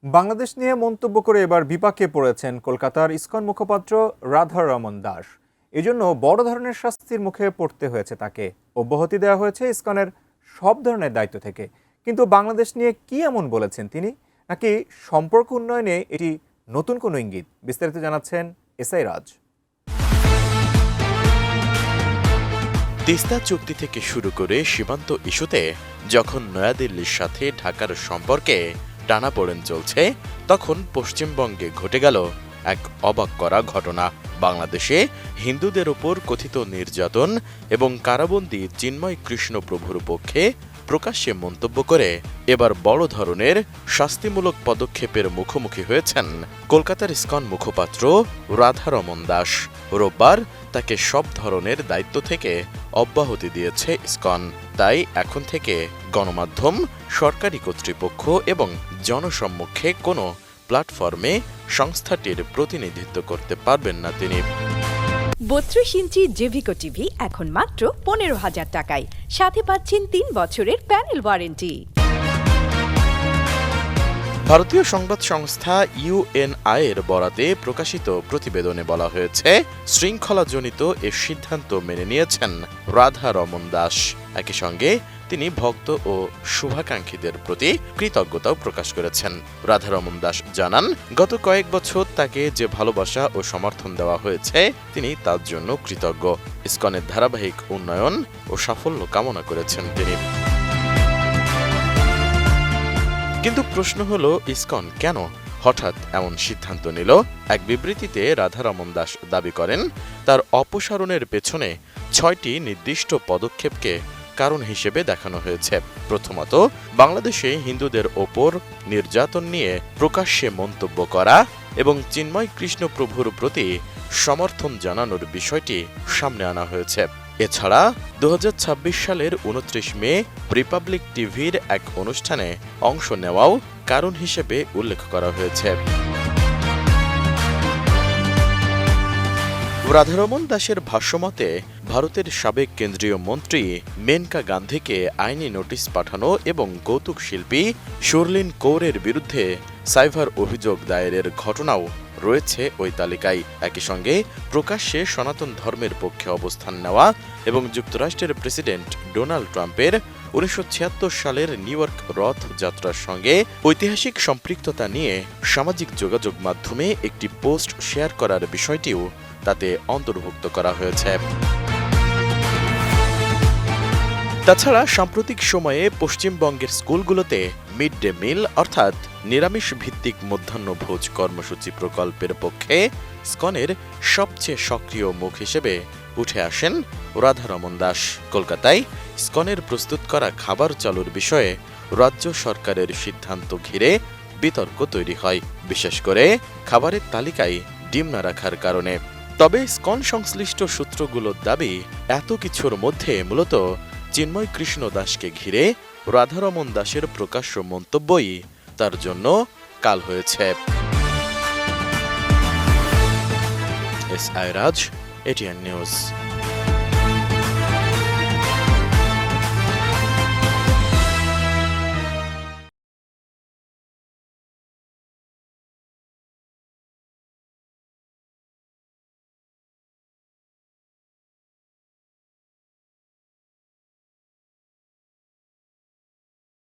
বাংলাদেশ নিয়ে মন্তব্য করে এবার বিপাকে পড়েছেন কলকাতার ইসকন মুখপাত্র রাধারমণ দাস। এজন্য বড় ধরনের শাস্তির মুখে পড়তে হয়েছে তাকে। অব্যাহতি দেওয়া হয়েছে ইসকনের সব ধরনের দায়িত্ব থেকে। কিন্তু বাংলাদেশ নিয়ে কি এমন বলেছেন তিনি, নাকি সম্পর্ক উন্নয়নে এটি নতুন কোনো ইঙ্গিত? বিস্তারিত জানাচ্ছেন এসআই রাজ। তিস্তা চুক্তি থেকে শুরু করে সীমান্ত ইস্যুতে যখন নয়াদিল্লির সাথে ঢাকার সম্পর্কে টানাপোড়েন চলছে, তখন পশ্চিমবঙ্গে ঘটে গেল এক অবাক করা ঘটনা। বাংলাদেশে হিন্দুদের ওপর কথিত নির্যাতন এবং কারাবন্দী চিন্ময় কৃষ্ণ প্রভুর পক্ষে প্রকাশ্যে মন্তব্য করে এবার বড় ধরনের শাস্তিমূলক পদক্ষেপের মুখোমুখি হয়েছেন কলকাতার ইসকন মুখপাত্র রাধারমণ দাস। রোববার তাকে সব ধরনের দায়িত্ব থেকে অব্যাহতি দিয়েছে ইসকন। তাই এখন থেকে গণমাধ্যম, সরকারি কর্তৃপক্ষ এবং জনসম্মুখে কোনো প্ল্যাটফর্মে সংস্থাটির প্রতিনিধিত্ব করতে পারবেন না তিনি। 32 ইঞ্চি জেভিকো টিভি এখন মাত্র 15,000 টাকায়, সাথে পাচ্ছেন 3 বছরের প্যানেল ওয়ারেন্টি। ভারতীয় সংবাদ সংস্থা ইউএনআই এর বরাতে প্রকাশিত প্রতিবেদনে বলা হয়েছে, শৃঙ্খলাজনিত এ সিদ্ধান্ত মেনে নিয়েছেন রাধারমণ দাস। একই সঙ্গে তিনি ভক্ত ও শুভাকাঙ্ক্ষীদের প্রতি কৃতজ্ঞতাও প্রকাশ করেছেন। রাধারমণ দাস জানান, গত কয়েক বছর তাকে যে ভালোবাসা ও সমর্থন দেওয়া হয়েছে, তিনি তার জন্য কৃতজ্ঞ। ইসকনের ধারাবাহিক উন্নয়ন ও সাফল্য কামনা করেছেন তিনি। কিন্তু প্রশ্ন হলো, ইসকন কেন হঠাৎ এমন সিদ্ধান্ত নিল? এক বিবৃতিতে রাধারমণ দাস দাবি করেন, তার অপসারণের পেছনে 6টি নির্দিষ্ট পদক্ষেপকে কারণ হিসেবে দেখানো হয়েছে। প্রথমত, বাংলাদেশে হিন্দুদের ওপর নির্যাতন নিয়ে প্রকাশ্যে মন্তব্য করা এবং চিন্ময় কৃষ্ণ প্রভুর প্রতি সমর্থন জানানোর বিষয়টি সামনে আনা হয়েছে। এছাড়া 2026 সালের 29 মে রিপাবলিক টিভির এক অনুষ্ঠানে অংশ নেওয়াও কারণ হিসেবে উল্লেখ করা হয়েছে। রাধারমণ দাসের ভাষ্যমতে, ভারতের সাবেক কেন্দ্রীয় মন্ত্রী মেনকা গান্ধীকে আইনি নোটিশ পাঠানো এবং কৌতুক শিল্পী শর্লিন কৌরের বিরুদ্ধে সাইবার অভিযোগ দায়েরের ঘটনাও রয়েছে ওই তালিকায়। একই সঙ্গে প্রকাশ্যে সনাতন ধর্মের পক্ষে অবস্থান নেওয়া এবং যুক্তরাষ্ট্রের প্রেসিডেন্ট ডোনাল্ড ট্রাম্পের 1976 সালের নিউ ইয়র্ক রথযাত্রার সঙ্গে ঐতিহাসিক সম্পৃক্ততা নিয়ে সামাজিক যোগাযোগ মাধ্যমে একটি পোস্ট শেয়ার করার বিষয়টিও তাতে অন্তর্ভুক্ত করা হয়েছে। তাছাড়া সাম্প্রতিক সময়ে পশ্চিমবঙ্গের স্কুলগুলোতে মিড ডে মিল অর্থাৎ নিরামিষ ভিত্তিক মধ্যাহ্নভোজ কর্মসূচি প্রকল্পের পক্ষে ইসকনের সবচেয়ে সক্রিয় মুখ হিসেবে উঠে আসেন রাধারমণ দাস। কলকাতায় ইসকনের প্রস্তুত করা খাবার চালুর বিষয়ে রাজ্য সরকারের সিদ্ধান্ত ঘিরে বিতর্ক তৈরি হয়, বিশেষ করে খাবারের তালিকায় ডিম না রাখার কারণে। তবে ইসকন সংশ্লিষ্ট সূত্রগুলোর দাবি, এত কিছুর মধ্যে মূলত চিন্ময় কৃষ্ণ দাসকে ঘিরে রাধারমণ দাসের প্রকাশ্য মন্তব্যই তার জন্য কাল হয়েছে। এসআই রাজ, এটিএন নিউজ।